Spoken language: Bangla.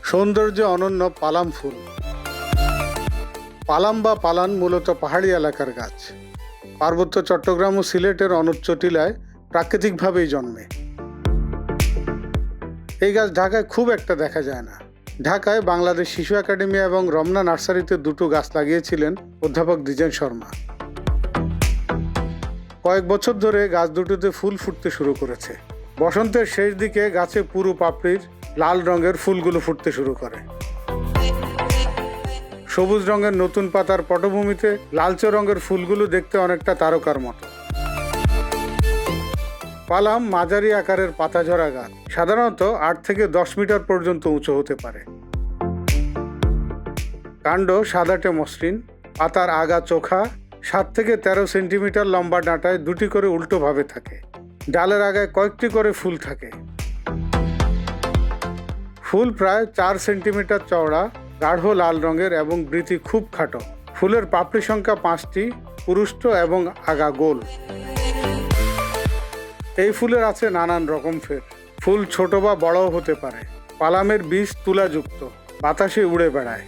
সৌন্দর্যে অনন্য পালাম ফুল। পালাম বা পালান মূলত পাহাড়ি এলাকার গাছ। পার্বত্য চট্টগ্রাম ও সিলেটের অনুচ্চ টিলায় প্রাকৃতিকভাবেই জন্মে। এই গাছ ঢাকায় খুব একটা দেখা যায় না। ঢাকায় বাংলাদেশ শিশু একাডেমি এবং রমনা নার্সারিতে দুটো গাছ লাগিয়েছিলেন অধ্যাপক দ্বিজেন শর্মা। কয়েক বছর ধরে গাছ দুটোতে ফুল ফুটতে শুরু করেছে। বসন্তের শেষ দিকে গাছে পুরো পাপড়ির লাল রঙের ফুলগুলো ফুটতে শুরু করে। সবুজ রঙের নতুন পাতার পটভূমিতে লালচে রঙের ফুলগুলো দেখতে অনেকটা তারকার মতো। পালাম মাঝারি আকারের পাতাঝরা গাছ, সাধারণত 8 থেকে 10 মিটার পর্যন্ত উঁচু হতে পারে। কাণ্ড সাদাটে মসৃণ, পাতার আগা চোখা, 7 থেকে 13 সেন্টিমিটার লম্বা ডাঁটায় দুটি করে উল্টোভাবে থাকে। ডালের আগায় কয়েকটি করে ফুল থাকে। ফুল প্রায় 4 সেন্টিমিটার চওড়া, গাঢ় লাল রঙের এবং বৃতি খুব খাটো। ফুলের পাপড়ি সংখ্যা 5টি, পুরুষ্ট এবং আগা গোল। এই ফুলের আছে নানান রকম ফের। ফুল ছোট বা বড়ও হতে পারে। পালামের বীজ তুলাযুক্ত, বাতাসে উড়ে বেড়ায়।